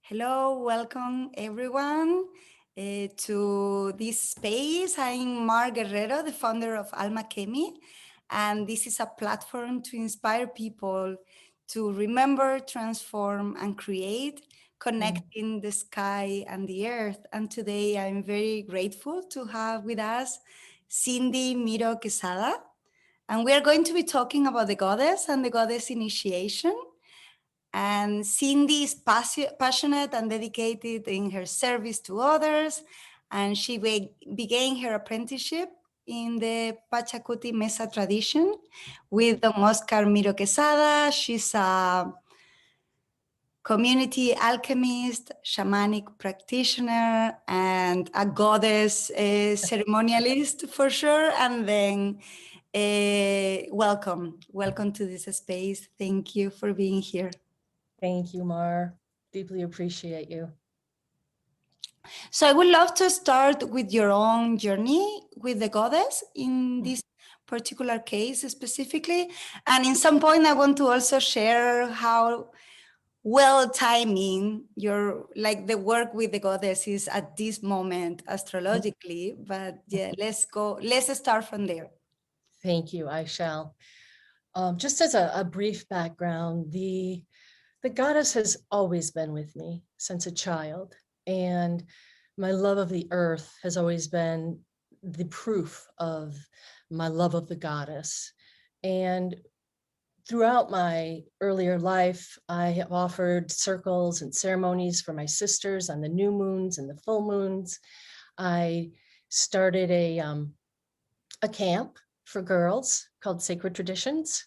Hello, welcome everyone to this space. I'm Mar Guerrero, the founder of Alma Kemi, and this is a platform to inspire people to remember, transform, and create, connecting the sky and the earth. And today I'm very grateful to have with us Cindy Miro-Quesada, and we are going to be talking about the goddess and the goddess initiation. And Cindy is passionate and dedicated in her service to others. And she began her apprenticeship in the PACHAKUTI MESA tradition with Don Oscar Miro-Quesada. She's a community alchemist, shamanic practitioner, and a goddess ceremonialist for sure. And then welcome to this space. Thank you for being here. Thank you, Mar. Deeply appreciate you. So I would love to start with your own journey with the goddess in this particular case specifically. And in some point, I want to also share how well timing the work with the goddess is at this moment astrologically. But yeah, let's start from there. Thank you, I shall. Just as a brief background, the goddess has always been with me since a child, and my love of the earth has always been the proof of my love of the goddess. And throughout my earlier life, I have offered circles and ceremonies for my sisters on the new moons and the full moons. I started a camp for girls called Sacred Traditions.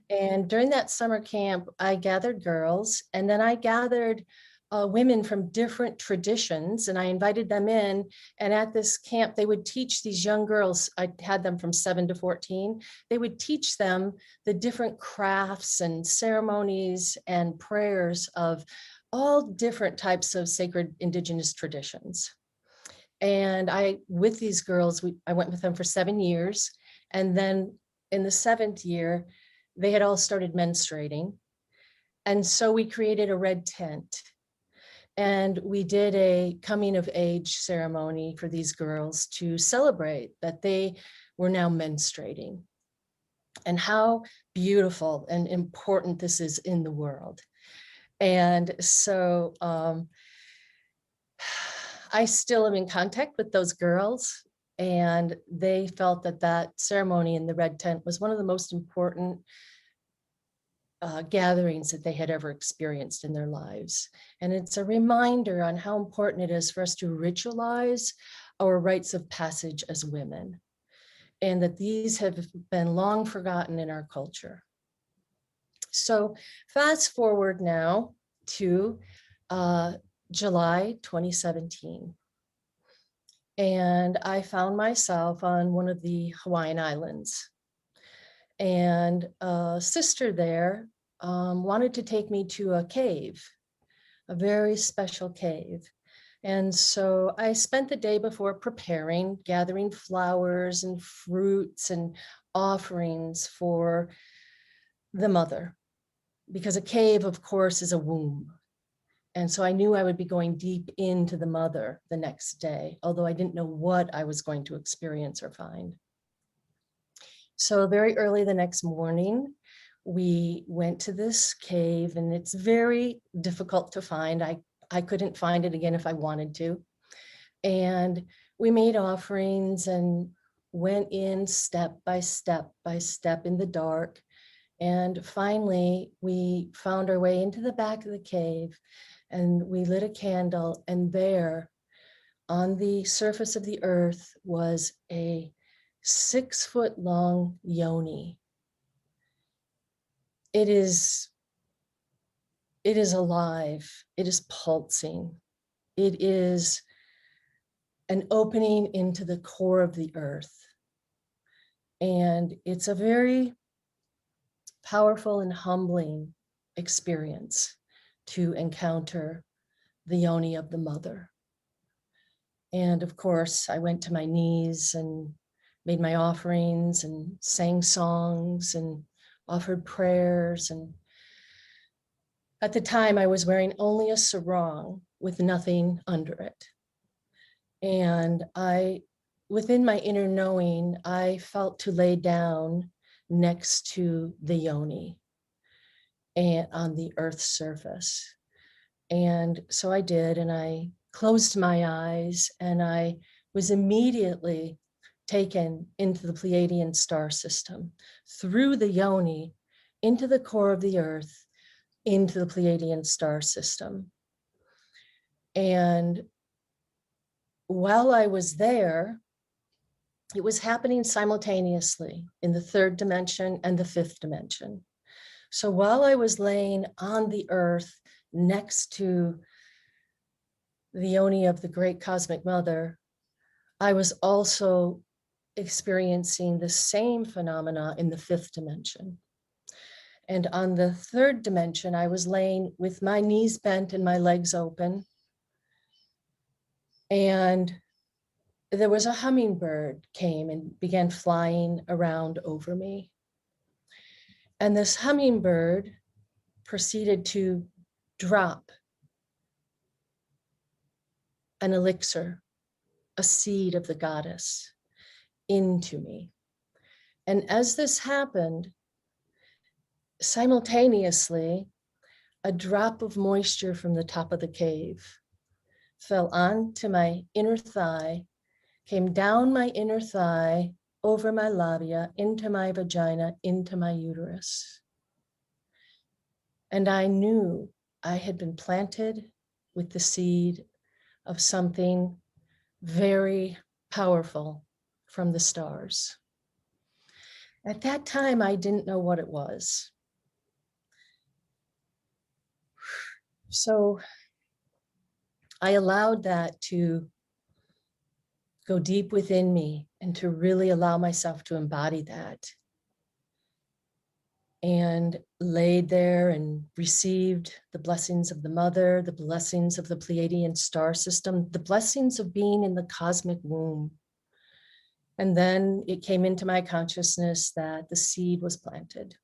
And during that summer camp, I gathered girls, and then I gathered women from different traditions, and I invited them in. And at this camp, they would teach these young girls, I had them from 7 to 14, they would teach them the different crafts and ceremonies and prayers of all different types of sacred indigenous traditions. And with these girls, I went with them for 7 years. And then in the 7th year, they had all started menstruating. And so we created a red tent. And we did a coming of age ceremony for these girls to celebrate that they were now menstruating and how beautiful and important this is in the world. And so I still am in contact with those girls, and they felt that that ceremony in the red tent was one of the most important gatherings that they had ever experienced in their lives. And it's a reminder on how important it is for us to ritualize our rites of passage as women, and that these have been long forgotten in our culture. So fast forward now to July 2017. And I found myself on one of the Hawaiian Islands. And a sister there wanted to take me to a cave, a very special cave. And so I spent the day before preparing, gathering flowers and fruits and offerings for the mother, because a cave, of course, is a womb. And so I knew I would be going deep into the mother the next day, although I didn't know what I was going to experience or find. So very early the next morning, we went to this cave, and it's very difficult to find. I couldn't find it again if I wanted to. And we made offerings and went in step by step by step in the dark. And finally, we found our way into the back of the cave, and we lit a candle, and there on the surface of the earth was a 6-foot-long yoni. It is alive. It is pulsing. It is an opening into the core of the earth. And it's a very powerful and humbling experience to encounter the yoni of the mother. And of course, I went to my knees and made my offerings and sang songs and offered prayers. And At the time, I was wearing only a sarong with nothing under it. And within my inner knowing, I felt to lay down next to the yoni and on the earth's surface. And so I did, and I closed my eyes, and I was immediately taken into the Pleiadian star system, through the yoni, into the core of the earth, into the Pleiadian star system. And while I was there, it was happening simultaneously in the third dimension and the fifth dimension. So while I was laying on the earth next to the yoni of the great cosmic mother, I was also experiencing the same phenomena in the fifth dimension. And on the third dimension, I was laying with my knees bent and my legs open. And there was a hummingbird came and began flying around over me. And this hummingbird proceeded to drop an elixir, a seed of the goddess, into me. And as this happened, simultaneously, a drop of moisture from the top of the cave fell onto my inner thigh, came down my inner thigh, over my labia, into my vagina, into my uterus. And I knew I had been planted with the seed of something very powerful from the stars. At that time, I didn't know what it was. So I allowed that to go deep within me and to really allow myself to embody that. And laid there and received the blessings of the mother, the blessings of the Pleiadian star system, the blessings of being in the cosmic womb. And then it came into my consciousness that the seed was planted.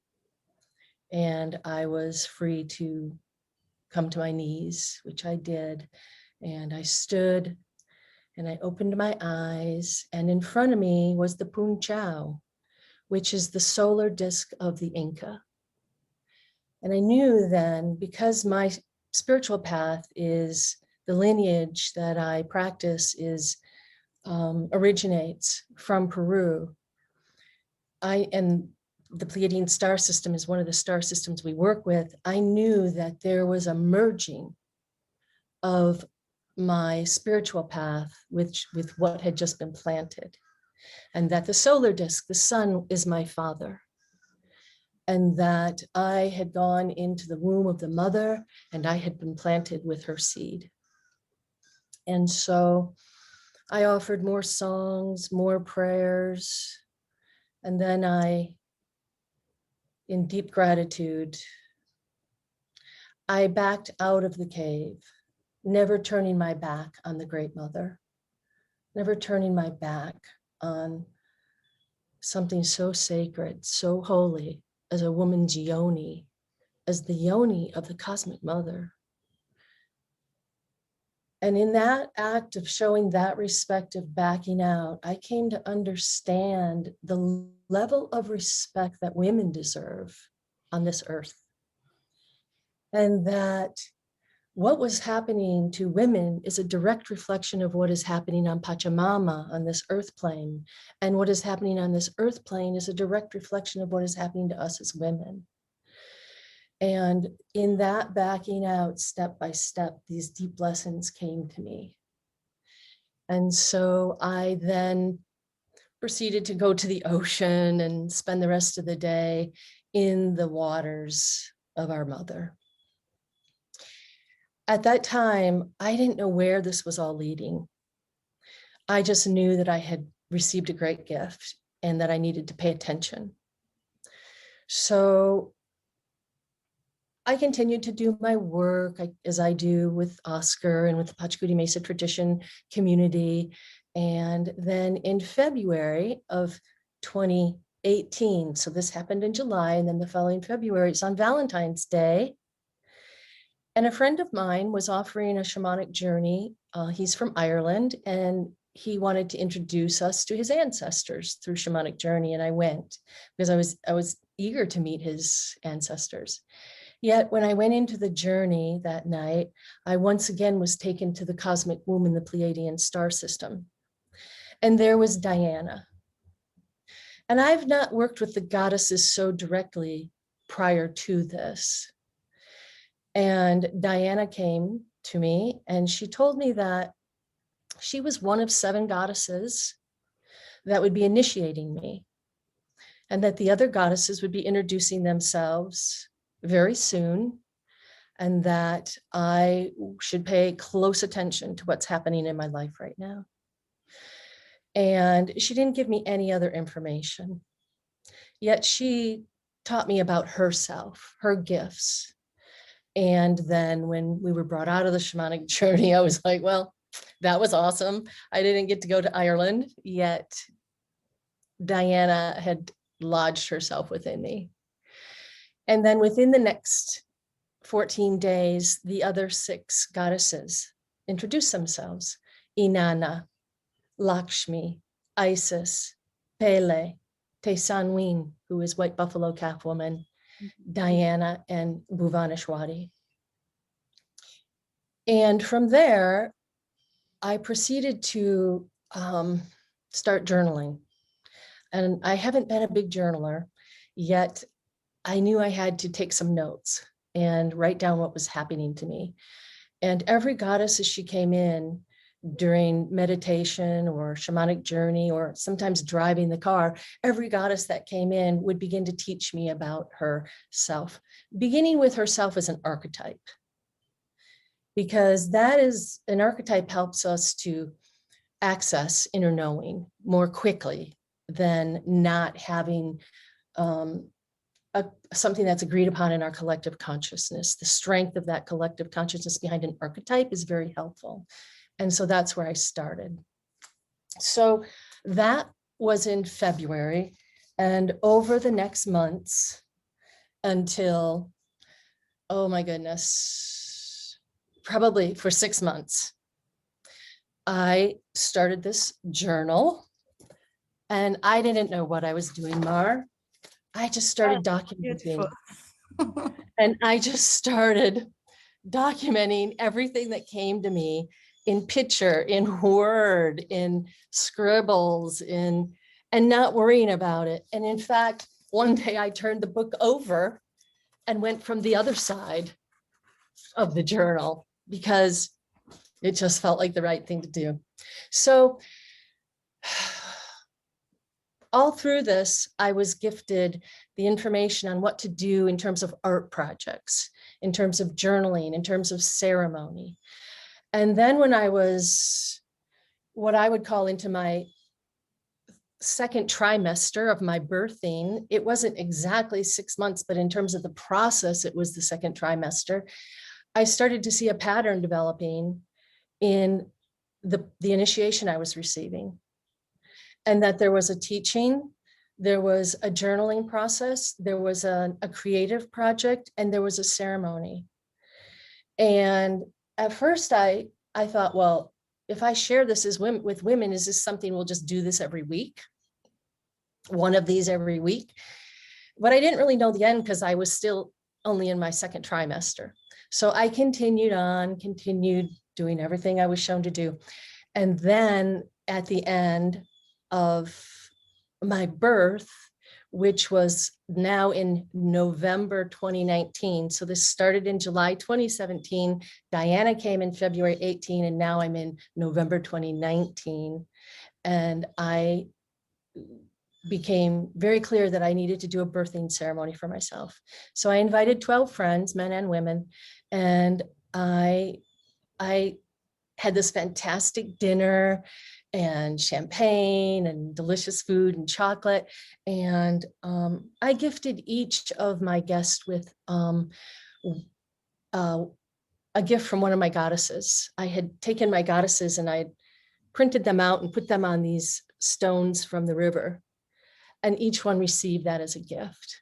And I was free to come to my knees, which I did. And I stood and I opened my eyes, and in front of me was the Punchao, which is the solar disk of the Inca. And I knew then, because my spiritual path is the lineage that I practice originates from Peru, and the Pleiadian star system is one of the star systems we work with, I knew that there was a merging of my spiritual path with what had just been planted, and that the solar disk, the sun, is my father, and that I had gone into the womb of the mother and I had been planted with her seed. And so I offered more songs, more prayers, and then in deep gratitude, I backed out of the cave, never turning my back on the Great Mother, never turning my back on something so sacred, so holy as a woman's yoni, as the yoni of the cosmic mother. And in that act of showing that respect, of backing out, I came to understand the level of respect that women deserve on this earth. And that what was happening to women is a direct reflection of what is happening on Pachamama, on this earth plane. And what is happening on this earth plane is a direct reflection of what is happening to us as women. And in that backing out, step by step, these deep lessons came to me. And so I then proceeded to go to the ocean and spend the rest of the day in the waters of our mother. At that time, I didn't know where this was all leading. I just knew that I had received a great gift and that I needed to pay attention. So I continued to do my work as I do with Oscar and with the PACHAKUTI MESA tradition community. And then in February of 2018, so this happened in July, and then the following February, it's on Valentine's Day, And a friend of mine was offering a shamanic journey. He's from Ireland, and he wanted to introduce us to his ancestors through shamanic journey. And I went because I was eager to meet his ancestors. Yet when I went into the journey that night, I once again was taken to the cosmic womb in the Pleiadian star system. And there was Diana. And I've not worked with the goddesses so directly prior to this. And Diana came to me and she told me that she was one of 7 goddesses that would be initiating me, and that the other goddesses would be introducing themselves very soon, and that I should pay close attention to what's happening in my life right now. And she didn't give me any other information. Yet she taught me about herself, her gifts. And then when we were brought out of the shamanic journey, I was like, well, that was awesome. I didn't get to go to Ireland, yet Diana had lodged herself within me. And then within the next 14 days, the other 6 goddesses introduced themselves: Inanna, Lakshmi, Isis, Pele, Te Sanwin, who is White Buffalo Calf Woman, Diana, and Bhuvaneshwari. And from there, I proceeded to start journaling. And I haven't been a big journaler, yet I knew I had to take some notes and write down what was happening to me. And every goddess, as she came in during meditation or shamanic journey, or sometimes driving the car, every goddess that came in would begin to teach me about herself, beginning with herself as an archetype. Because that is, an archetype helps us to access inner knowing more quickly than not having something that's agreed upon in our collective consciousness. The strength of that collective consciousness behind an archetype is very helpful. And so that's where I started. So that was in February, and over the next months until, oh my goodness, probably for 6 months, I started this journal. And I didn't know what I was doing, Mar. I just started documenting. And I just started documenting everything that came to me in picture, in word, in scribbles, and not worrying about it. And in fact, one day I turned the book over and went from the other side of the journal because it just felt like the right thing to do. So all through this, I was gifted the information on what to do in terms of art projects, in terms of journaling, in terms of ceremony. And then when I was what I would call into my second trimester of my birthing, it wasn't exactly 6 months, but in terms of the process, it was the second trimester. I started to see a pattern developing in the initiation I was receiving, and that there was a teaching, there was a journaling process, there was a creative project, and there was a ceremony. And at first I thought, well, if I share this with women, is this something we'll just do this every week? One of these every week? But I didn't really know the end because I was still only in my second trimester. So I continued doing everything I was shown to do. And then at the end of my birth, which was now in November 2019. So this started in July 2017. Diana came in February 18, and now I'm in November 2019. And I became very clear that I needed to do a birthing ceremony for myself. So I invited 12 friends, men and women, and I had this fantastic dinner and champagne and delicious food and chocolate. And I gifted each of my guests with a gift from one of my goddesses. I had taken my goddesses and I had printed them out and put them on these stones from the river. And each one received that as a gift.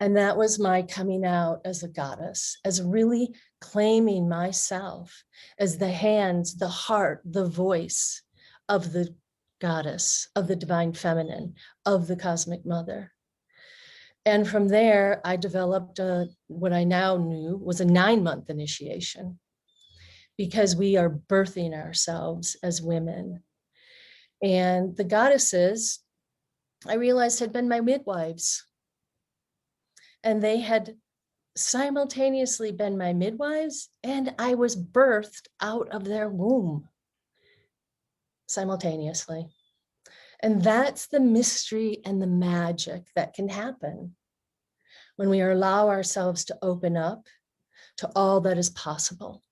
And that was my coming out as a goddess, as really claiming myself as the hands, the heart, the voice of the goddess, of the divine feminine, of the cosmic mother. And from there, I developed what I now knew was a 9-month initiation, because we are birthing ourselves as women. And the goddesses, I realized, had been my midwives. And they had simultaneously been my midwives, and I was birthed out of their womb simultaneously. And that's the mystery and the magic that can happen when we allow ourselves to open up to all that is possible.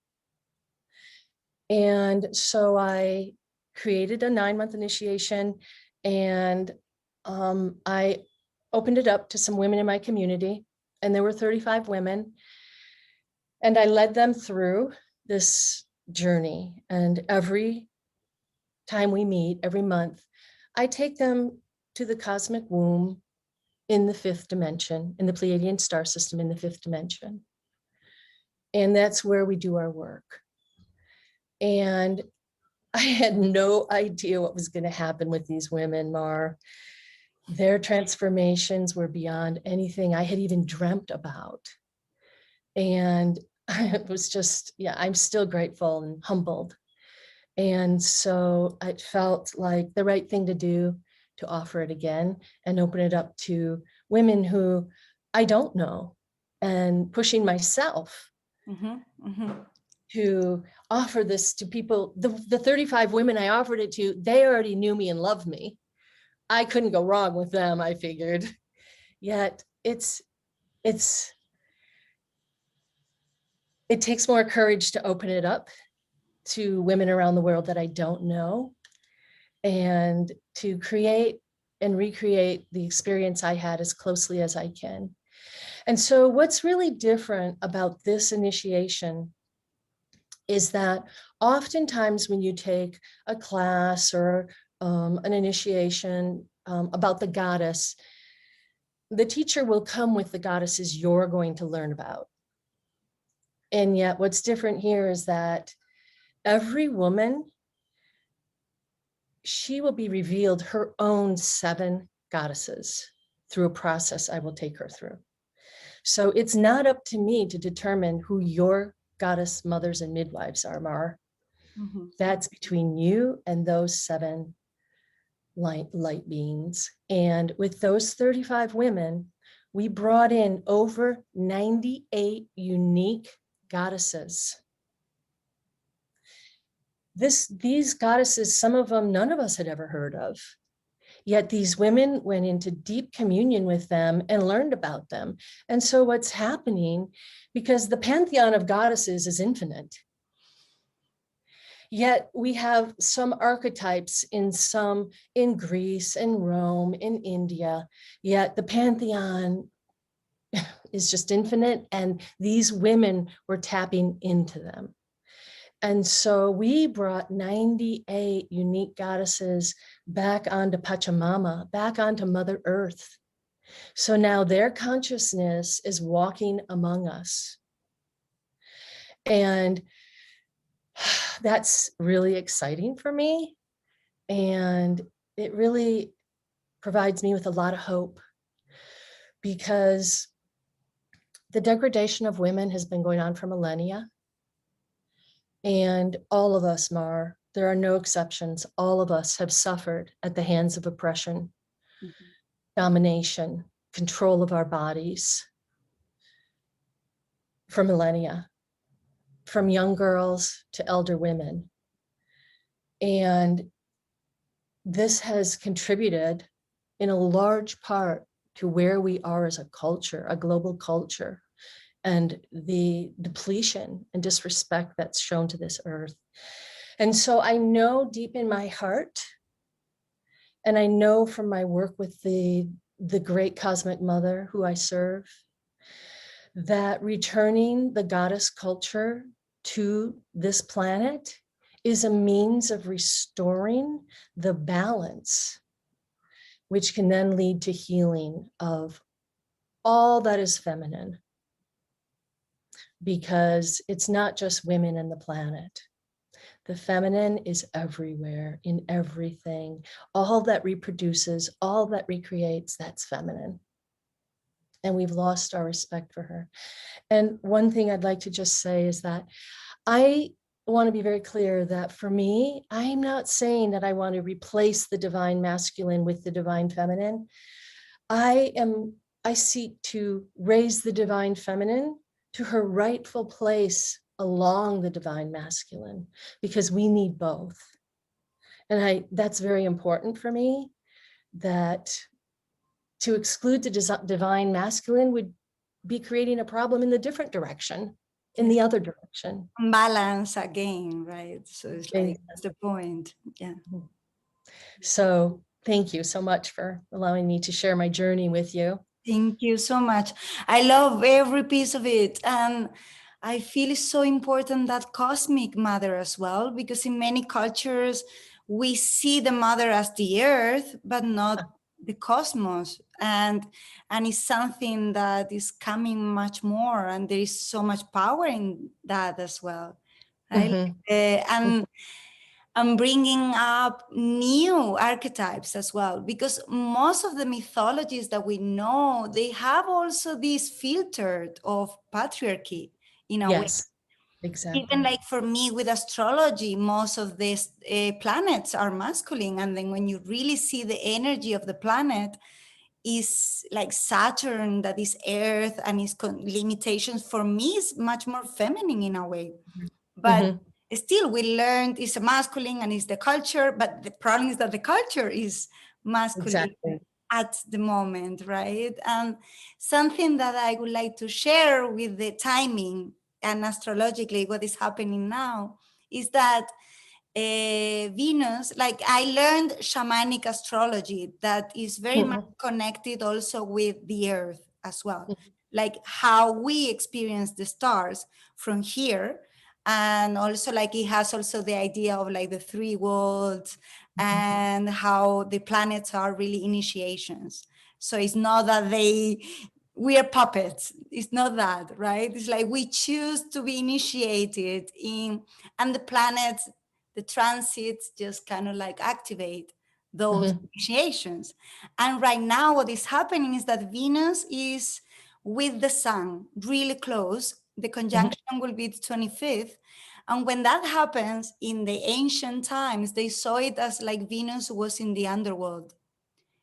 And so I created a 9-month initiation, and I opened it up to some women in my community, and there were 35 women, and I led them through this journey. And every time we meet, every month, I take them to the cosmic womb in the 5th dimension, in the Pleiadian star system in the 5th dimension. And that's where we do our work. And I had no idea what was going to happen with these women, Mar. Their transformations were beyond anything I had even dreamt about. And it was just, yeah, I'm still grateful and humbled. And so it felt like the right thing to do to offer it again and open it up to women who I don't know, and pushing myself to offer this to people. The 35 women I offered it to, they already knew me and loved me. I couldn't go wrong with them, I figured. Yet it takes more courage to open it up to women around the world that I don't know, and to create and recreate the experience I had as closely as I can. And so what's really different about this initiation is that oftentimes when you take a class or an initiation about the goddess, the teacher will come with the goddesses you're going to learn about. And yet what's different here is that every woman, she will be revealed her own 7 goddesses through a process I will take her through. So it's not up to me to determine who your goddess mothers and midwives are, Mar. That's between you and those 7 light beings. And with those 35 women, we brought in over 98 unique goddesses. These goddesses, some of them, none of us had ever heard of. Yet these women went into deep communion with them and learned about them. And so what's happening, because the pantheon of goddesses is infinite, yet we have some archetypes in Greece and Rome, in India, yet the pantheon is just infinite, and these women were tapping into them. And so we brought 98 unique goddesses back onto Pachamama, back onto Mother Earth. So now their consciousness is walking among us. And that's really exciting for me. And it really provides me with a lot of hope, because the degradation of women has been going on for millennia. And all of us, Mar, there are no exceptions. All of us have suffered at the hands of oppression, domination, control of our bodies for millennia, from young girls to elder women. And this has contributed in a large part to where we are as a culture, a global culture, and the depletion and disrespect that's shown to this earth. And so I know deep in my heart, and I know from my work with the great cosmic mother who I serve, that returning the goddess culture to this planet is a means of restoring the balance, which can then lead to healing of all that is feminine, because it's not just women and the planet. The feminine is everywhere, in everything. All that reproduces, all that recreates, that's feminine. And we've lost our respect for her. And one thing I'd like to just say is that I want to be very clear that for me, I'm not saying that I want to replace the divine masculine with the divine feminine. I seek to raise the divine feminine to her rightful place along the divine masculine, because we need both. And that's very important for me, that to exclude the divine masculine would be creating a problem in the different direction, in the other direction. Balance again, right? So it's like, that's the point. Yeah. So thank you so much for allowing me to share my journey with you. Thank you so much. I love every piece of it. And I feel it's so important, that cosmic mother as well, because in many cultures, we see the mother as the earth, but not the cosmos. And it's something that is coming much more. And there is so much power in that as well. Right? And I'm bringing up new archetypes as well, because most of the mythologies that we know, they have also this filtered of patriarchy in a way. Yes, exactly. Even like for me with astrology, most of these planets are masculine. And then when you really see the energy of the planet, is like Saturn, that is earth, and its limitations, for me is much more feminine in a way. But still, we learned it's a masculine and it's the culture, but the problem is that the culture is masculine at the moment, right? And something that I would like to share with the timing and astrologically what is happening now is that Venus, like I learned shamanic astrology that is very much connected also with the earth as well, like how we experience the stars from here. And also like it has also the idea of like the three worlds and how the planets are really initiations. So it's not that we are puppets. It's not that, right? It's like we choose to be initiated in, and the planets, the transits just kind of like activate those initiations. And right now what is happening is that Venus is with the sun really close. The conjunction will be the 25th. And when that happens in the ancient times, they saw it as like Venus was in the underworld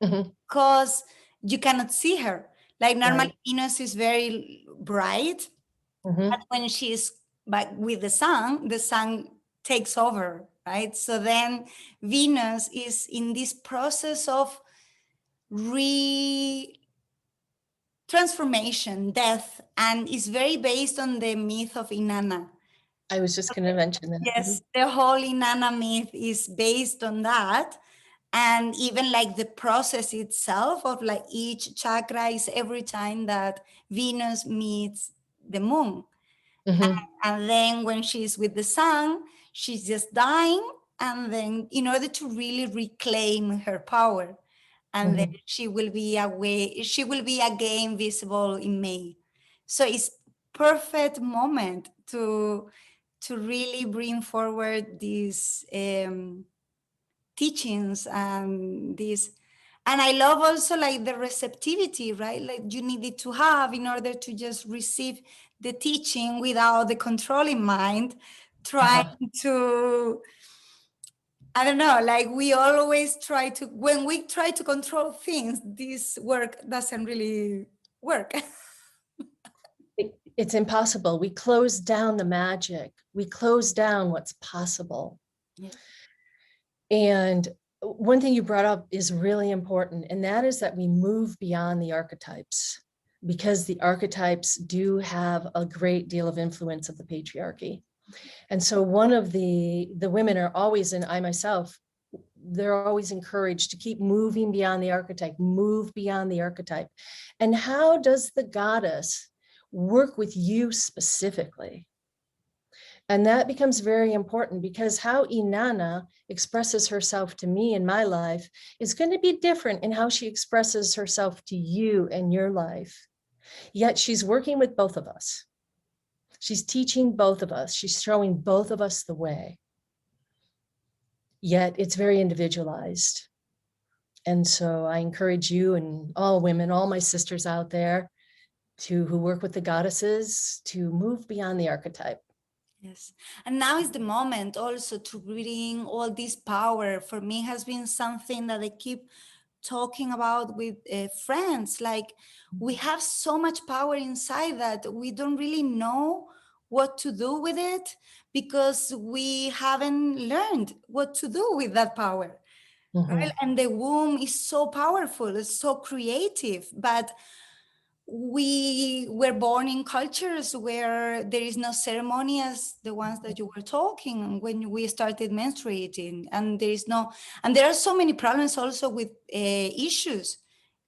because you cannot see her. Like normally Venus is very bright, but when she's back with the sun takes over, right? So then Venus is in this process of transformation, death, and is very based on the myth of Inanna. I was just going to mention that. Yes, the whole Inanna myth is based on that. And even like the process itself of like each chakra is every time that Venus meets the moon. And then when she's with the sun, she's just dying. And then in order to really reclaim her power, and then she will be again visible in May. So it's perfect moment to really bring forward these teachings and this. And I love also like the receptivity, right? Like you needed to have in order to just receive the teaching without the controlling mind, trying to, I don't know, like we always try to, when we try to control things, this work doesn't really work. It's impossible. We close down the magic. We close down what's possible. Yeah. And one thing you brought up is really important, and that is that we move beyond the archetypes, because the archetypes do have a great deal of influence of the patriarchy. And so one of the women are always, and I myself, they're always encouraged to keep moving beyond the archetype, move beyond the archetype. And how does the goddess work with you specifically? And that becomes very important, because how Inanna expresses herself to me in my life is going to be different in how she expresses herself to you in your life. Yet she's working with both of us. She's teaching both of us. She's showing both of us the way. Yet it's very individualized. And so I encourage you and all women, all my sisters out there who work with the goddesses to move beyond the archetype. Yes. And now is the moment also to bring all this power. For me has been something that I keep talking about with friends. Like, we have so much power inside that we don't really know what to do with it because we haven't learned what to do with that power. Right? And the womb is so powerful, it's so creative, but we were born in cultures where there is no ceremony as the ones that you were talking when we started menstruating, and there are so many problems also with issues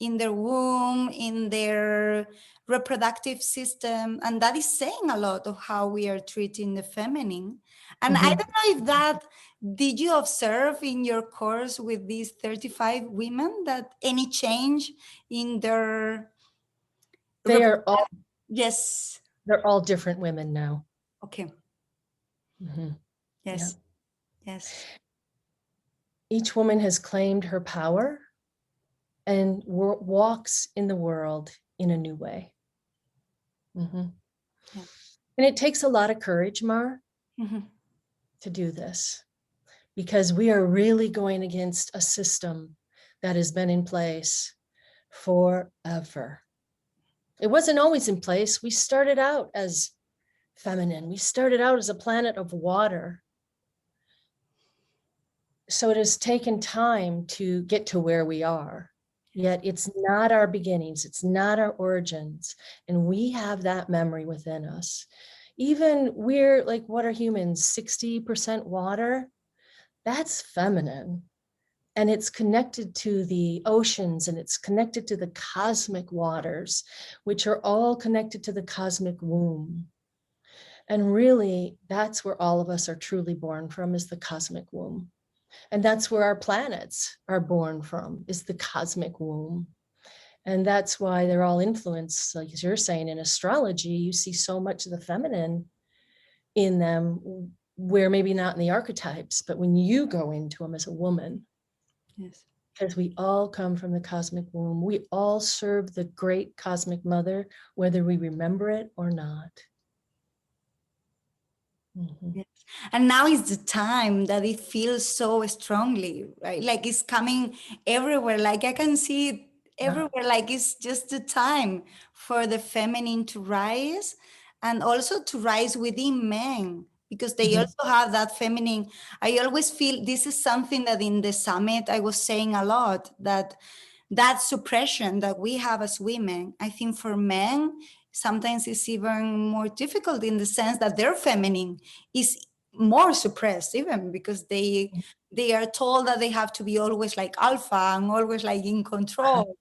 in their womb, in their reproductive system, and that is saying a lot of how we are treating the feminine. And I don't know if that, did you observe in your course with these 35 women that any change in their They are all, yes. they're all different women now. Okay. Yeah. Yes. Yes. Each woman has claimed her power and walks in the world in a new way. Yeah. And it takes a lot of courage, Mar, to do this, because we are really going against a system that has been in place forever. It wasn't always in place. We started out as feminine. We started out as a planet of water. So it has taken time to get to where we are. Yet it's not our beginnings. It's not our origins. And we have that memory within us. Even we're like, what are humans? 60% water? That's feminine. And it's connected to the oceans, and it's connected to the cosmic waters, which are all connected to the cosmic womb. And really, that's where all of us are truly born from, is the cosmic womb. And that's where our planets are born from, is the cosmic womb. And that's why they're all influenced, like as you're saying, in astrology, you see so much of the feminine in them, where maybe not in the archetypes, but when you go into them as a woman. Yes. Because we all come from the cosmic womb. We all serve the great cosmic mother, whether we remember it or not. Yes. And now is the time that it feels so strongly, right? Like it's coming everywhere. Like I can see it everywhere. Like it's just the time for the feminine to rise, and also to rise within men, because they also have that feminine. I always feel this is something that in the summit I was saying a lot, that suppression that we have as women, I think for men sometimes it's even more difficult, in the sense that their feminine is more suppressed, even because they are told that they have to be always like alpha and always like in control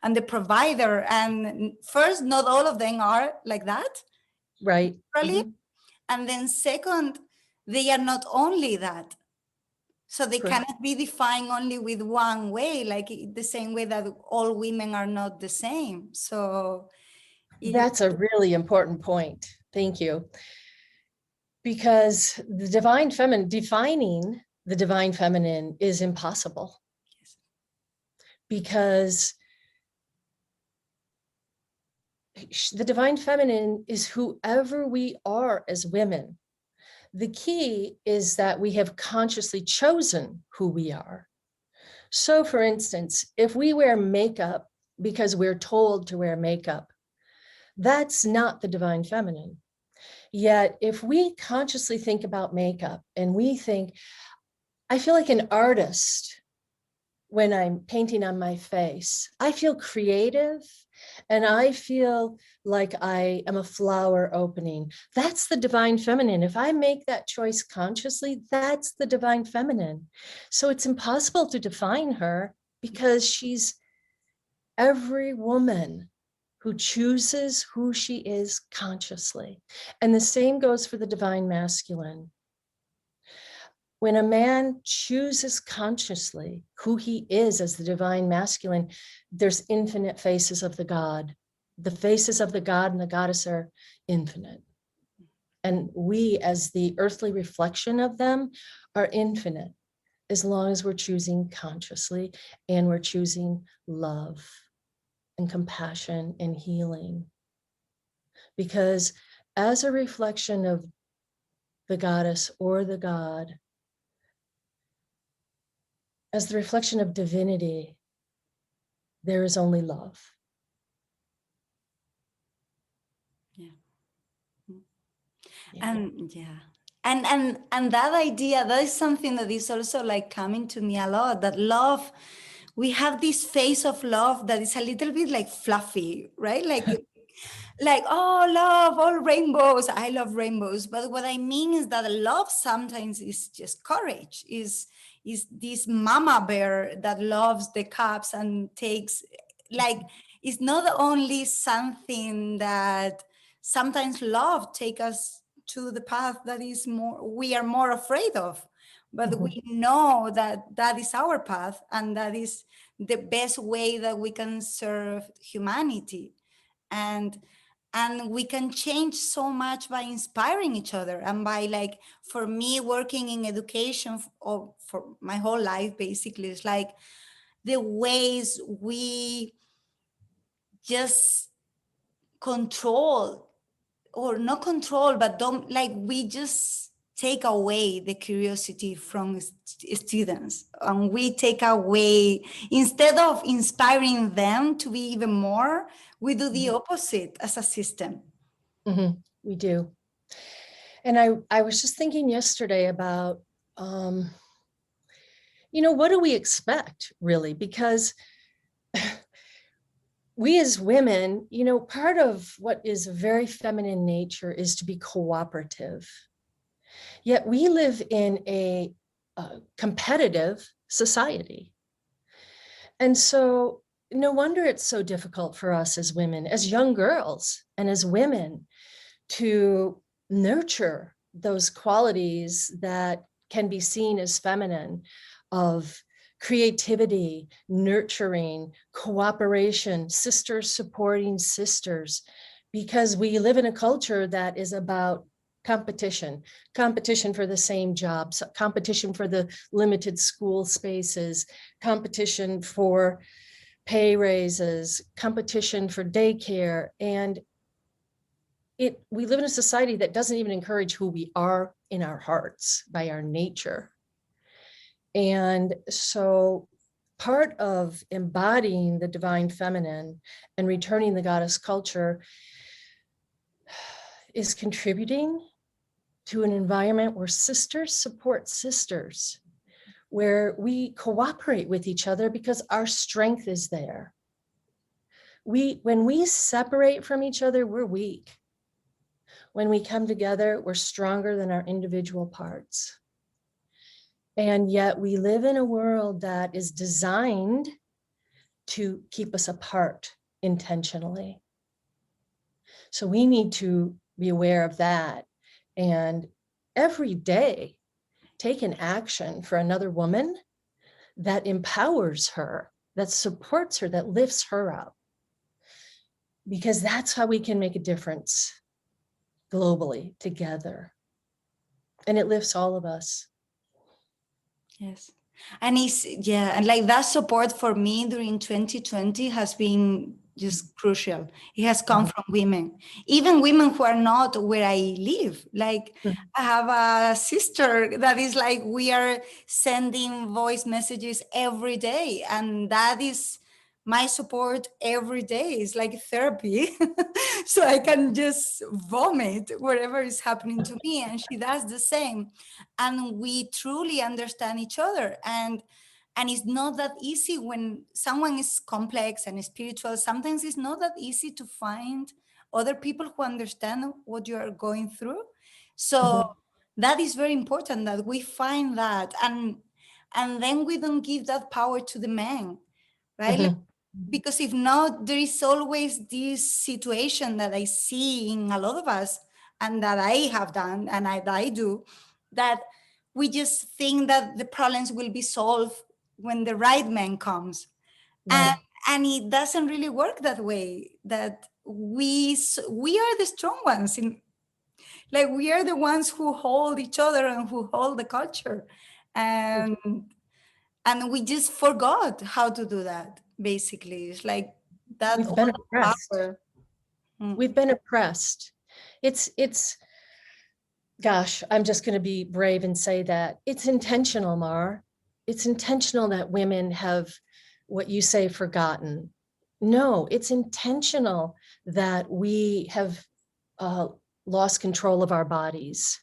and the provider. And first, not all of them are like that, right? And then second, they are not only that. So they cannot be defined only with one way, like the same way that all women are not the same. So that's a really important point. Thank you. Because the divine feminine, defining the divine feminine is impossible. Yes. Because the divine feminine is whoever we are as women. The key is that we have consciously chosen who we are. So for instance, if we wear makeup because we're told to wear makeup, that's not the divine feminine. Yet if we consciously think about makeup and we think, I feel like an artist when I'm painting on my face, I feel creative and I feel like I am a flower opening. That's the divine feminine. If I make that choice consciously, that's the divine feminine. So it's impossible to define her, because she's every woman who chooses who she is consciously. And the same goes for the divine masculine. When a man chooses consciously who he is as the divine masculine, there's infinite faces of the God the faces of the god and the goddess are infinite. And we, as the earthly reflection of them, are infinite, as long as we're choosing consciously and we're choosing love and compassion and healing. Because as a reflection of the goddess or the god, as the reflection of divinity, there is only love. And and that idea, that is something that is also like coming to me a lot, that love, we have this face of love that is a little bit like fluffy, right? Like, oh, love, all rainbows. I love rainbows. But what I mean is that love sometimes is just courage, is this mama bear that loves the cubs and takes, like, it's not only something that sometimes love take us to the path that is more, we are more afraid of, but we know that that is our path and that is the best way that we can serve humanity. And we can change so much by inspiring each other, and by, like, for me, working in education for my whole life, basically, it's like the ways we just control, or not control, but don't, like, we just take away the curiosity from students, and we take away, instead of inspiring them to be even more, we do the opposite as a system. We do. And I was just thinking yesterday about, what do we expect, really? Because we as women, part of what is a very feminine nature is to be cooperative. Yet we live in a competitive society. And so no wonder it's so difficult for us as women, as young girls and as women, to nurture those qualities that can be seen as feminine, of creativity, nurturing, cooperation, sisters supporting sisters, because we live in a culture that is about competition for the same jobs, competition for the limited school spaces, competition for pay raises, competition for daycare. And we live in a society that doesn't even encourage who we are in our hearts by our nature. And so part of embodying the divine feminine and returning the goddess culture is contributing to an environment where sisters support sisters, where we cooperate with each other because our strength is there. When we separate from each other, we're weak. When we come together, we're stronger than our individual parts. And yet we live in a world that is designed to keep us apart intentionally. So we need to be aware of that. And every day, take an action for another woman that empowers her, that supports her, that lifts her up. Because that's how we can make a difference globally together. And it lifts all of us. Yes. And and like that support for me during 2020 has been just crucial. It has come from women, even women who are not where I live. Like I have a sister that is like, we are sending voice messages every day, and that is my support every day. Is like therapy. So I can just vomit whatever is happening to me, and she does the same. And we truly understand each other. And it's not that easy when someone is complex and spiritual. Sometimes it's not that easy to find other people who understand what you are going through. So that is very important, that we find that, and then we don't give that power to the men, right? Like, because if not, there is always this situation that I see in a lot of us, and that I have done, and I do, that we just think that the problems will be solved when the right man comes. And it doesn't really work that way. That we are the strong ones in, like, we are the ones who hold each other and who hold the culture, and we just forgot how to do that. Basically, it's like that We've all been the oppressed. power. We've been oppressed. It's gosh, I'm just going to be brave and say that it's intentional, Mar. It's intentional that women have, what you say, forgotten. No, it's intentional that we have lost control of our bodies.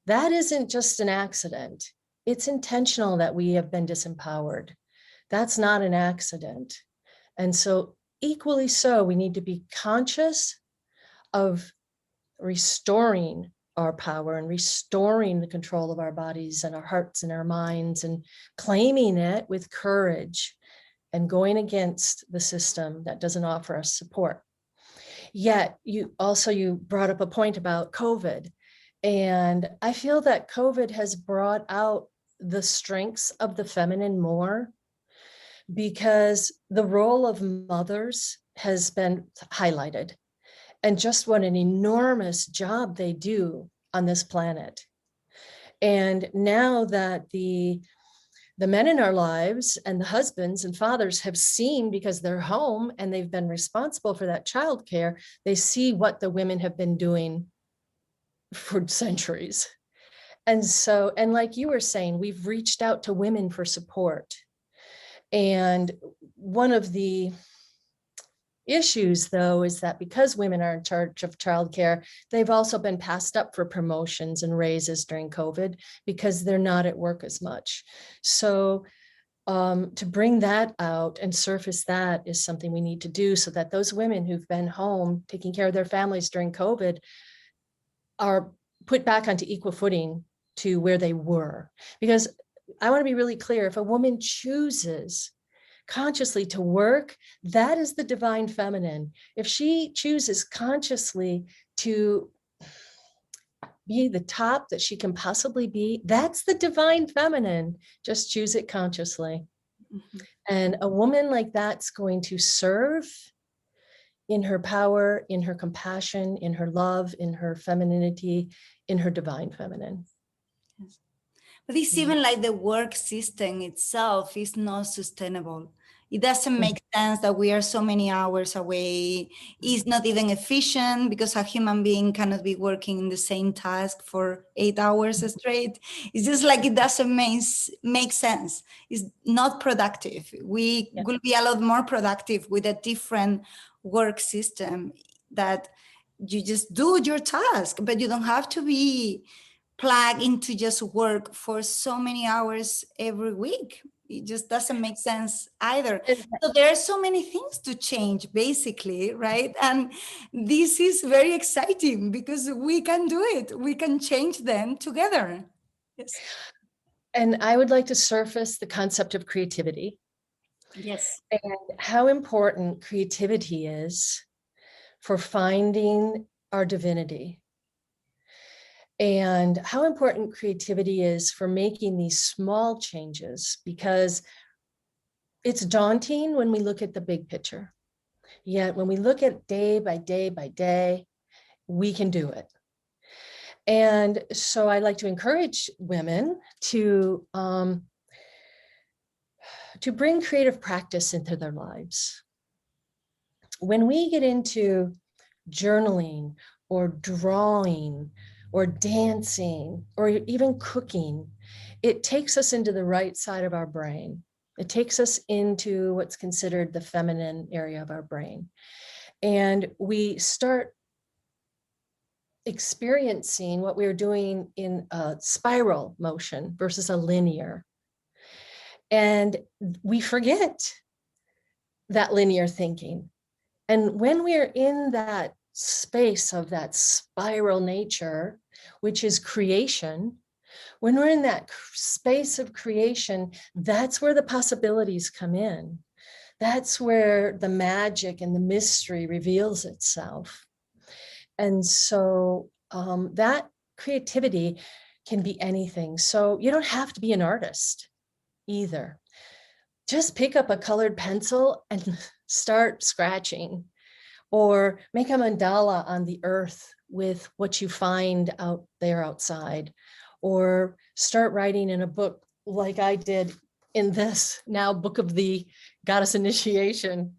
That isn't just an accident. It's intentional that we have been disempowered. That's not an accident. And so equally so, we need to be conscious of restoring our power and restoring the control of our bodies and our hearts and our minds, and claiming it with courage and going against the system that doesn't offer us support. Yet you brought up a point about COVID. And I feel that COVID has brought out the strengths of the feminine more, because the role of mothers has been highlighted, and just what an enormous job they do on this planet. And now that the men in our lives and the husbands and fathers have seen, because they're home and they've been responsible for that childcare, they see what the women have been doing for centuries. And so, and like you were saying, we've reached out to women for support. And one of the issues, though, is that because women are in charge of childcare, they've also been passed up for promotions and raises during COVID because they're not at work as much. So to bring that out and surface that is something we need to do, so that those women who've been home taking care of their families during COVID are put back onto equal footing to where they were. Because I want to be really clear, if a woman chooses consciously to work, that is the divine feminine. If she chooses consciously to be the top that she can possibly be, that's the divine feminine. Just choose it consciously. And a woman like that's going to serve in her power, in her compassion, in her love, in her femininity, in her divine feminine. But it's even like the work system itself is not sustainable. It doesn't make sense that we are so many hours away. It's not even efficient, because a human being cannot be working in the same task for 8 hours straight. It's just like it doesn't make sense. It's not productive. We will be a lot more productive with a different work system, that you just do your task, but you don't have to be plug into just work for so many hours every week. It just doesn't make sense either. So there are so many things to change, basically, right? And this is very exciting because we can do it. We can change them together. Yes. And I would like to surface the concept of creativity. Yes. And how important creativity is for finding our divinity. And how important creativity is for making these small changes, because it's daunting when we look at the big picture. Yet when we look at day by day by day, we can do it. And so I like to encourage women to bring creative practice into their lives. When we get into journaling or drawing or dancing or even cooking, it takes us into the right side of our brain. It takes us into what's considered the feminine area of our brain. And we start experiencing what we're doing in a spiral motion versus a linear. And we forget that linear thinking. And when we're in that space of that spiral nature, which is creation, when we're in that space of creation, that's where the possibilities come in. That's where the magic and the mystery reveals itself. And so that creativity can be anything. So you don't have to be an artist either. Just pick up a colored pencil and start scratching, or make a mandala on the earth with what you find out there outside, or start writing in a book like I did in this now book of the Goddess Initiation,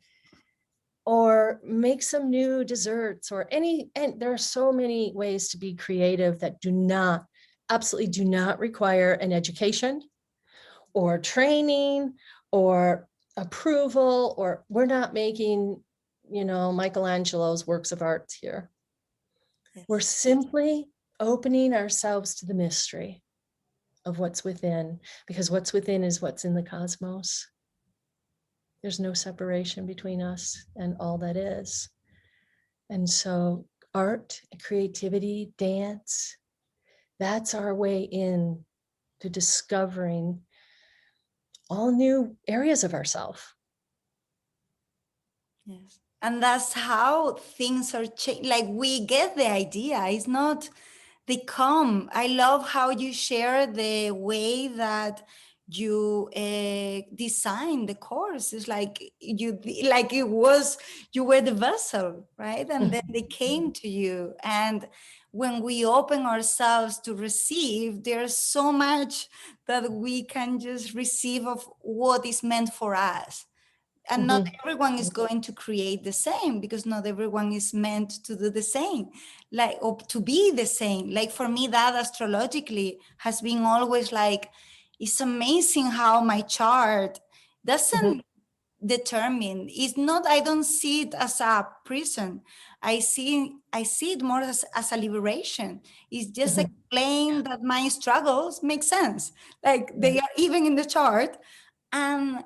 or make some new desserts, or and there are so many ways to be creative that absolutely do not require an education or training or approval, or we're not making, Michelangelo's works of art here. Yes. We're simply opening ourselves to the mystery of what's within, because what's within is what's in the cosmos. There's no separation between us and all that is. And so art, creativity, dance, that's our way in to discovering all new areas of ourselves. Yes. And that's how things are changing. Like, we get the idea. It's not, they come. I love how you share the way that you design the course. It's like you were the vessel, right? And then they came to you. And when we open ourselves to receive, there's so much that we can just receive of what is meant for us. And not everyone is going to create the same, because not everyone is meant to do the same, like, or to be the same. Like, for me, that astrologically has been always like, it's amazing how my chart doesn't determine. It's not, I don't see it as a prison. I see it more as a liberation. It's just explain that my struggles make sense. Like, they are even in the chart. And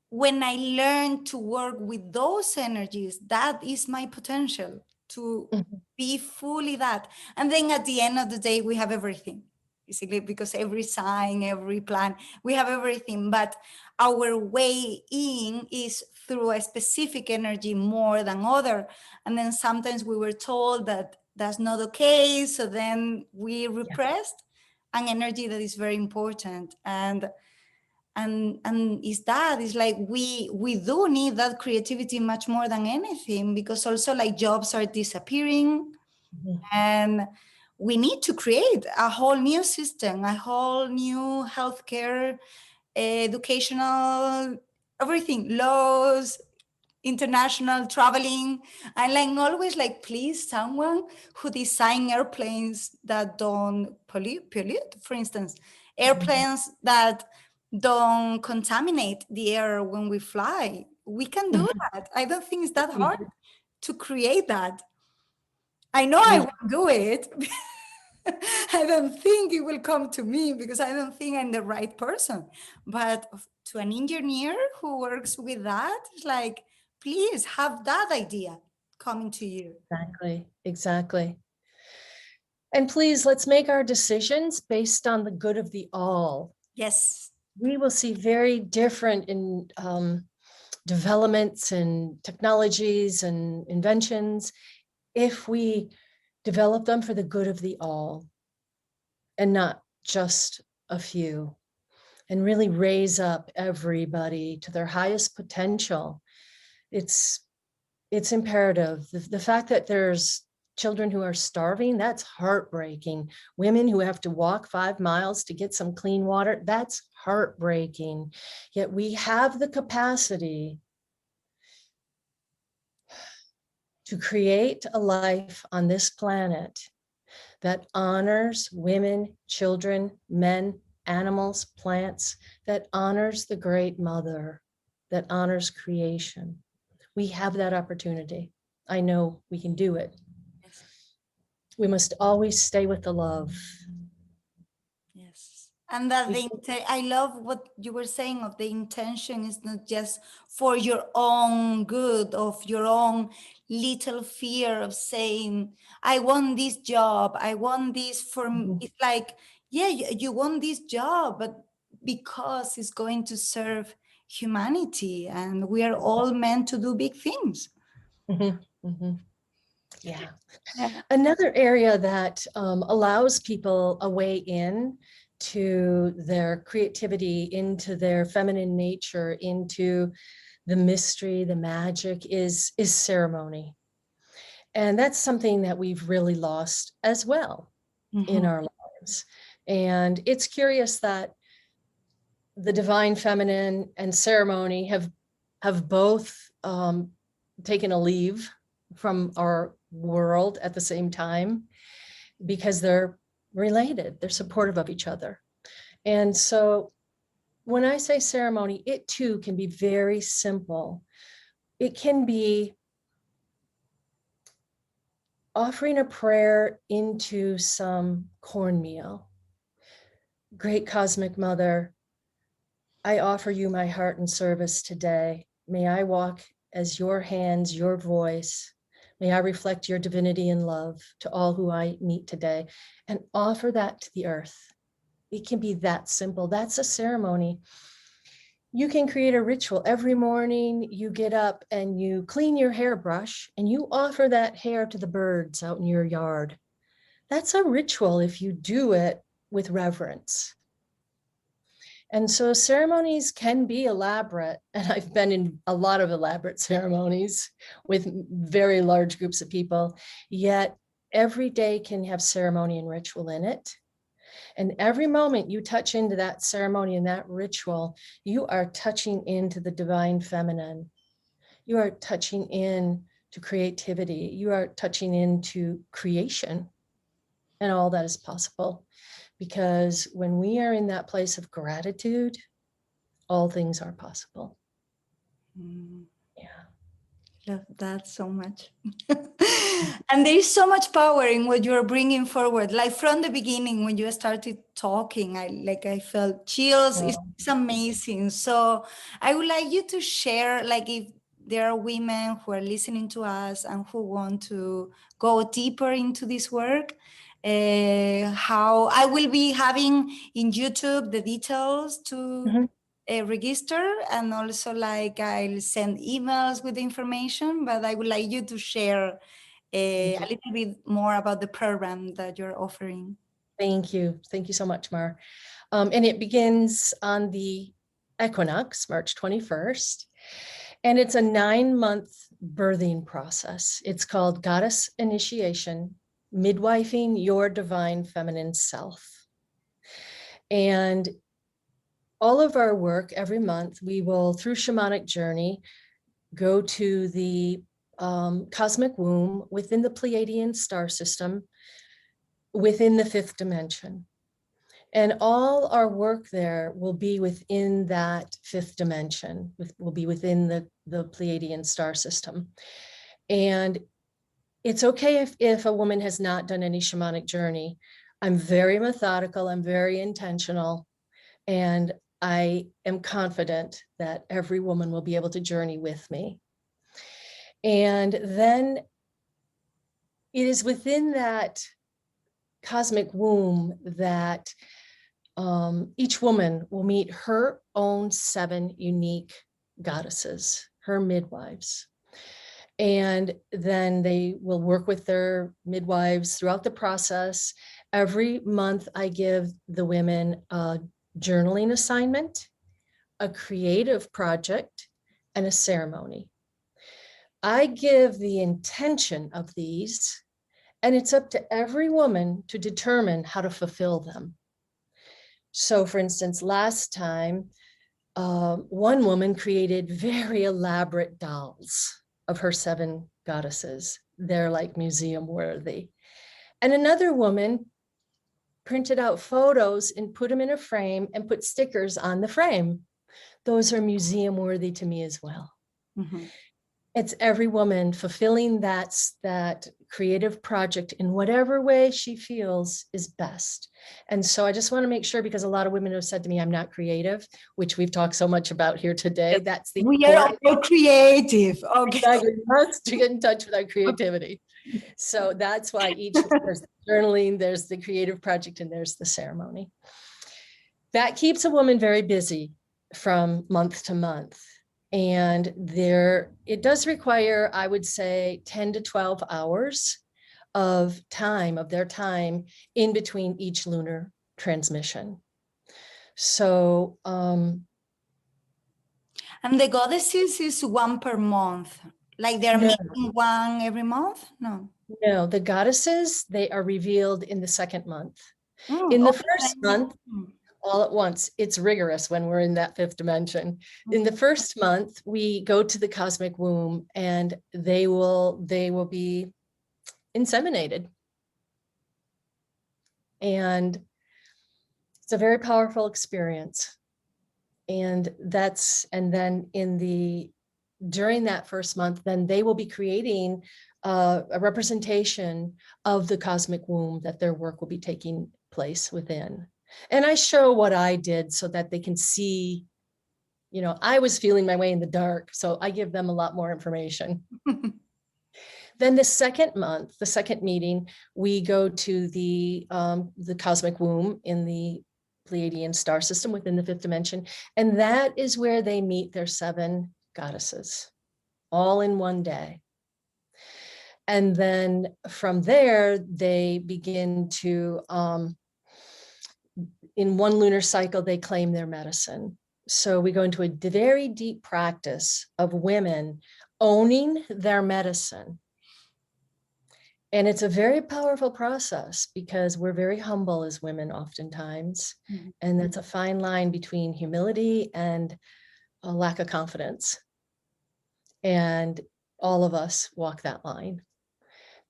when I learn to work with those energies, that is my potential to be fully that. And then at the end of the day, we have everything, basically, because every sign, every plan, we have everything. But our way in is through a specific energy more than other. And then sometimes we were told that that's not okay. So then we repressed an energy that is very important. And it's like we do need that creativity much more than anything, because also, like, jobs are disappearing, and we need to create a whole new system, a whole new healthcare, educational, everything, laws, international traveling. And like, always like, please, someone who design airplanes that don't pollute, for instance, airplanes that don't contaminate the air when we fly. We can do that. I don't think it's that hard to create that. I know I won't do it. I don't think it will come to me, because I don't think I'm the right person. But to an engineer who works with that, it's like, please have that idea coming to you. Exactly. And please, let's make our decisions based on the good of the all. Yes. We will see very different in developments and technologies and inventions if we develop them for the good of the all and not just a few, and really raise up everybody to their highest potential. It's imperative. The fact that there's children who are starving, that's heartbreaking. Women who have to walk 5 miles to get some clean water, that's heartbreaking. Yet we have the capacity to create a life on this planet that honors women, children, men, animals, plants, that honors the Great Mother, that honors creation. We have that opportunity. I know we can do it. Yes. We must always stay with the love. Yes. And that I love what you were saying of the intention is not just for your own good, of your own little fear of saying, I want this job, I want this for me. It's like, yeah, you want this job, but because it's going to serve humanity, and we are all meant to do big things. Yeah. Yeah. Another area that allows people a way in to their creativity, into their feminine nature, into the mystery, the magic is ceremony. And that's something that we've really lost as well in our lives. And it's curious that the divine feminine and ceremony have both taken a leave from our world at the same time, because they're related, they're supportive of each other. And so when I say ceremony, it too can be very simple. It can be offering a prayer into some cornmeal. Great Cosmic Mother, I offer you my heart and service today. May I walk as your hands, your voice. May I reflect your divinity and love to all who I meet today, and offer that to the earth. It can be that simple. That's a ceremony. You can create a ritual. Every morning you get up and you clean your hairbrush and you offer that hair to the birds out in your yard. That's a ritual if you do it with reverence. And so ceremonies can be elaborate, and I've been in a lot of elaborate ceremonies with very large groups of people, yet every day can have ceremony and ritual in it. And every moment you touch into that ceremony and that ritual, you are touching into the divine feminine. You are touching in to creativity. You are touching into creation and all that is possible. Because when we are in that place of gratitude, all things are possible. Yeah. Love that so much. And there is so much power in what you're bringing forward. Like from the beginning, when you started talking, I felt chills. Oh. It's amazing. So I would like you to share, like, if there are women who are listening to us and who want to go deeper into this work, how I will be having in YouTube the details to register, and also like I'll send emails with the information, but I would like you to share a little bit more about the program that you're offering. Thank you. Thank you so much, Mar. And it begins on the equinox, March 21st. And it's a 9-month birthing process. It's called Goddess Initiation, Midwifing Your Divine Feminine Self. And all of our work every month, we will, through shamanic journey, go to the cosmic womb within the Pleiadian star system, within the 5th dimension. And all our work there will be within that 5th dimension, will be within the Pleiadian star system. And it's okay if a woman has not done any shamanic journey. I'm very methodical, I'm very intentional, and I am confident that every woman will be able to journey with me. And then it is within that cosmic womb that each woman will meet her own 7 unique goddesses, her midwives. And then they will work with their midwives throughout the process. Every month I give the women a journaling assignment, a creative project, and a ceremony. I give the intention of these, and it's up to every woman to determine how to fulfill them. So for instance, last time, one woman created very elaborate dolls of her 7 goddesses. They're like museum worthy. And another woman printed out photos and put them in a frame and put stickers on the frame. Those are museum worthy to me as well. It's every woman fulfilling that creative project in whatever way she feels is best. And so I just want to make sure, because a lot of women have said to me, I'm not creative, which we've talked so much about here today. That's the we are all creative. Okay. Exactly. We must get in touch with our creativity. So that's why there's the journaling, there's the creative project, and there's the ceremony. That keeps a woman very busy from month to month. And it does require, I would say, 10 to 12 hours of their time in between each lunar transmission. So, and the goddesses is 1 per month, Like they're No, making one every month? No. no, the goddesses, they are revealed in the second month. Mm, In the okay. first month, all at once, it's rigorous when we're in that fifth dimension. In the first month, we go to the cosmic womb and they will be inseminated. And it's a very powerful experience. And then during that first month, then they will be creating a representation of the cosmic womb that their work will be taking place within. And I show what I did so that they can see, I was feeling my way in the dark, so I give them a lot more information. Then the second month, the second meeting, we go to the cosmic womb in the Pleiadian star system within the fifth dimension. And that is where they meet their 7 goddesses, all in one day. And then from there, they begin to, in one lunar cycle, they claim their medicine. So we go into a very deep practice of women owning their medicine. And it's a very powerful process because we're very humble as women oftentimes. Mm-hmm. And that's a fine line between humility and a lack of confidence. And all of us walk that line.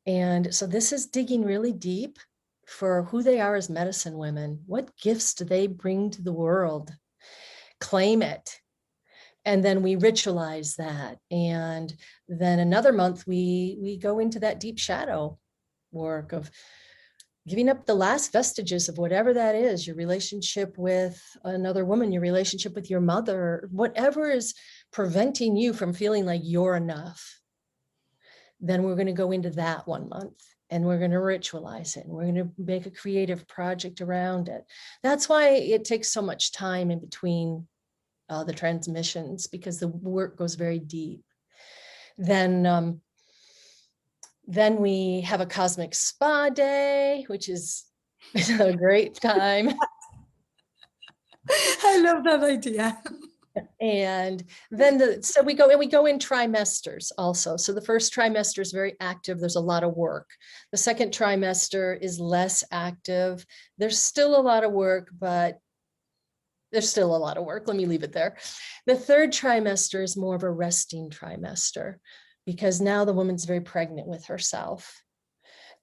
And so this is digging really deep for who they are as medicine women. What gifts do they bring to the world? Claim it. And then we ritualize that. And then another month, we go into that deep shadow work of giving up the last vestiges of whatever that is, your relationship with another woman, your relationship with your mother, whatever is preventing you from feeling like you're enough. Then we're going to go into that 1 month and we're going to ritualize it. And we're going to make a creative project around it. That's why it takes so much time in between the transmissions, because the work goes very deep. Then we have a cosmic spa day, which is a great time. I love that idea. And then so we go in trimesters also. So the first trimester is very active. There's a lot of work. The second trimester is less active. There's still a lot of work, but there's still a lot of work. Let me leave it there. The third trimester is more of a resting trimester because now the woman's very pregnant with herself.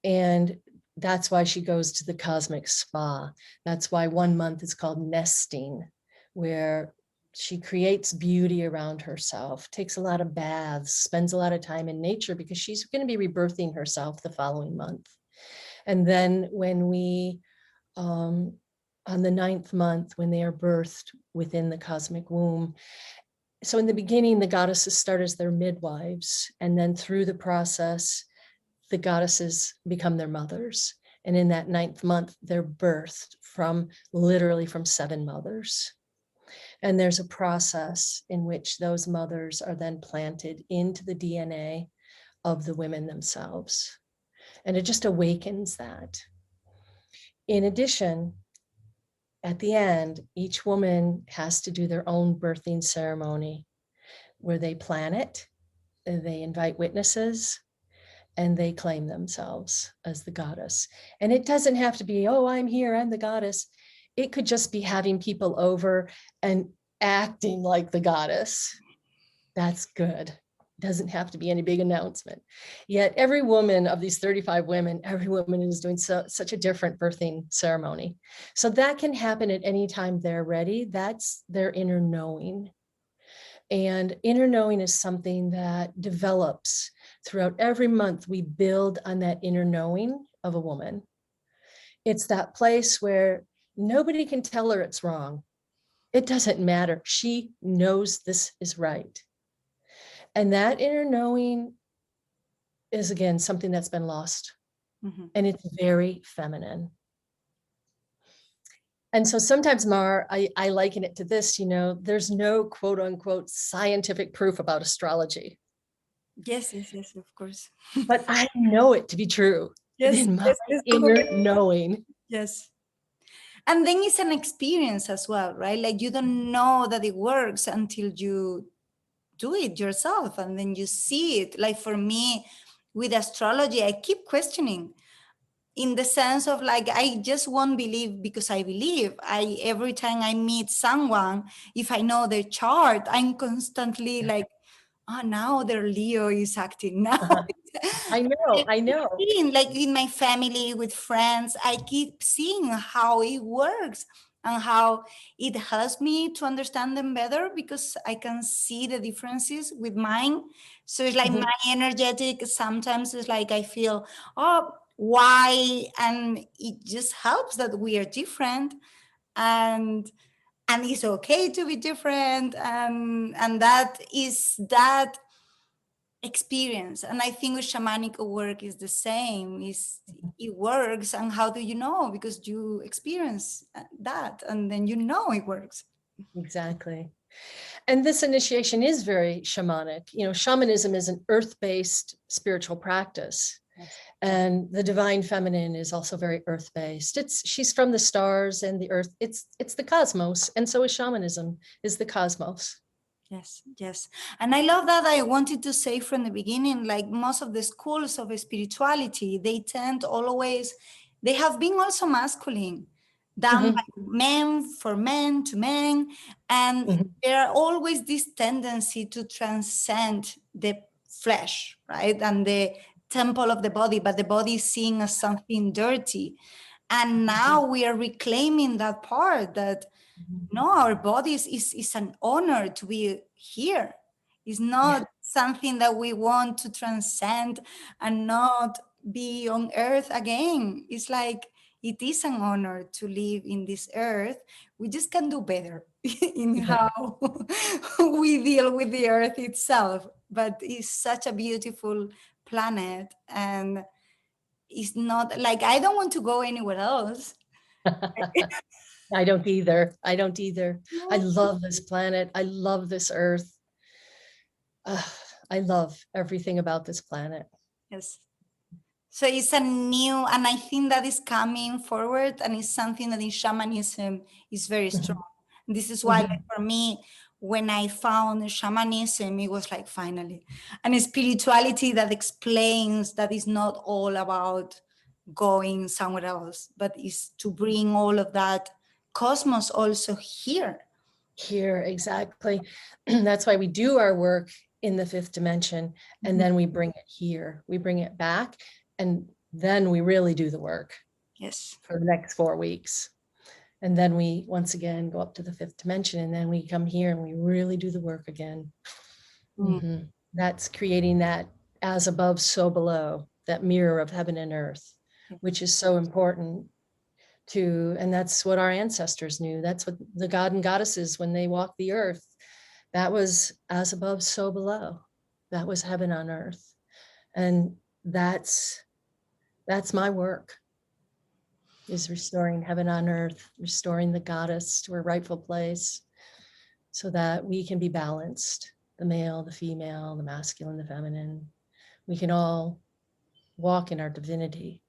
And that's why she goes to the cosmic spa. That's why 1 month is called nesting, where she creates beauty around herself, takes a lot of baths, spends a lot of time in nature because she's going to be rebirthing herself the following month. And then when we, on the 9th month, when they are birthed within the cosmic womb, so in the beginning, the goddesses start as their midwives, and then through the process, the goddesses become their mothers. And in that 9th month, they're birthed literally from 7 mothers. And there's a process in which those mothers are then planted into the DNA of the women themselves. And it just awakens that. In addition, at the end, each woman has to do their own birthing ceremony where they plan it, they invite witnesses, and they claim themselves as the goddess. And it doesn't have to be, oh, I'm here, I'm the goddess. It could just be having people over and acting like the goddess. That's good. Doesn't have to be any big announcement. Yet every woman of these 35 women, every woman is doing such a different birthing ceremony. So that can happen at any time they're ready. That's their inner knowing. And inner knowing is something that develops throughout every month. We build on that inner knowing of a woman. It's that place where nobody can tell her it's wrong. It doesn't matter. She knows this is right. And that inner knowing is, again, something that's been lost. Mm-hmm. And it's very feminine. And so sometimes, Mar, I liken it to this, there's no quote unquote scientific proof about astrology. Yes, of course. But I know it to be true. Yes, in my inner knowing. Yes. And then it's an experience as well, right? Like you don't know that it works until you do it yourself, and then you see it. Like for me, with astrology, I keep questioning, in the sense of like, I just won't believe because I believe. Every time I meet someone, if I know their chart, I'm constantly like, oh, now their Leo is acting now. I know. Like in my family, with friends, I keep seeing how it works and how it helps me to understand them better, because I can see the differences with mine. So it's like my energetic, sometimes it's like I feel, oh, why? And it just helps that we are different, and it's okay to be different, and that is that experience. And I think with shamanic work is the same. It works, and how do you know? Because you experience that, and then you know it works. Exactly. And this initiation is very shamanic. You know, shamanism is an earth-based spiritual practice. Yes. And the divine feminine is also very earth-based. She's from the stars and the earth. It's the cosmos. And so is shamanism, is the cosmos. Yes, yes. And I love that. I wanted to say from the beginning, like most of the schools of spirituality, they tend always, they have been also masculine, done by men, for men, to men. And there are always this tendency to transcend the flesh, right? And the temple of the body, but the body is seen as something dirty. And now we are reclaiming that part, that no, our bodies is an honor to be here. It's not something that we want to transcend and not be on earth again. It's like, it is an honor to live in this earth. We just can do better in how we deal with the earth itself. But it's such a beautiful planet, and it's not like, I don't want to go anywhere else. I don't either. I don't either. I love this planet. I love this earth. I love everything about this planet. Yes. So it's a new, and I think that is coming forward, and it's something that in shamanism is very strong. This is why, like, for me, when I found shamanism, it was like, finally, and a spirituality that explains that it's not all about going somewhere else, but is to bring all of that cosmos also here. Here, exactly. That's why we do our work in the fifth dimension, and then we bring it here. We bring it back, and then we really do the work. Yes. For the next 4 weeks. And then we once again go up to the fifth dimension, and then we come here and we really do the work again. That's creating that as above, so below, that mirror of heaven and earth, which is so important to, and that's what our ancestors knew. That's what the god and goddesses, when they walked the earth, that was as above, so below. That was heaven on earth. And that's my work, is restoring heaven on earth, restoring the goddess to her rightful place, so that we can be balanced, the male, the female, the masculine, the feminine. We can all walk in our divinity.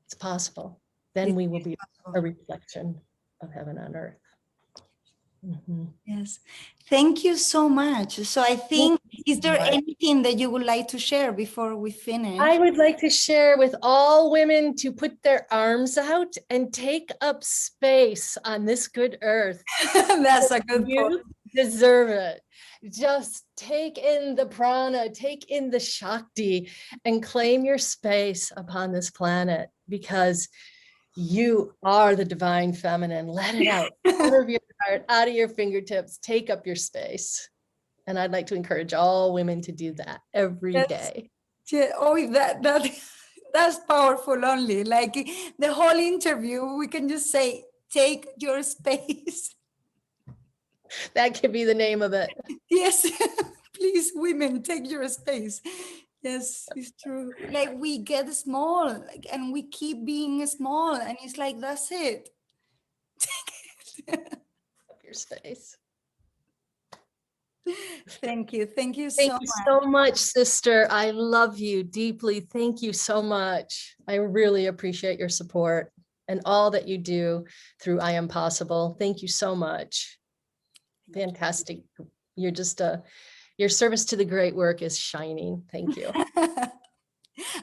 It's possible. Then we will be a reflection of heaven on earth. Yes. Thank you so much. So I think, is there anything that you would like to share before we finish? I would like to share with all women to put their arms out and take up space on this good earth. That's a good point. You deserve it. Just take in the prana, take in the Shakti, and claim your space upon this planet, because you are the divine feminine. Let it out. Out of your heart, out of your fingertips, take up your space. And I'd like to encourage all women to do that every day. Yeah, oh, that's powerful. Only like the whole interview, we can just say, take your space. That could be the name of it. Yes, please, women, take your space. Yes, it's true. Like, we get small, like, and we keep being small, and it's like, that's it. Take up your space. Thank you. Thank you so much. Thank you so much, sister. I love you deeply. Thank you so much. I really appreciate your support and all that you do through I Am Possible. Thank you so much. Fantastic You're just your service to the great work is shining. Thank you.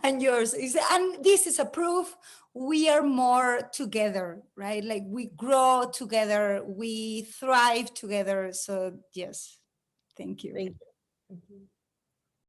And yours is, and this is a proof we are more together, right? Like we grow together, we thrive together. So yes, thank you. Thank you.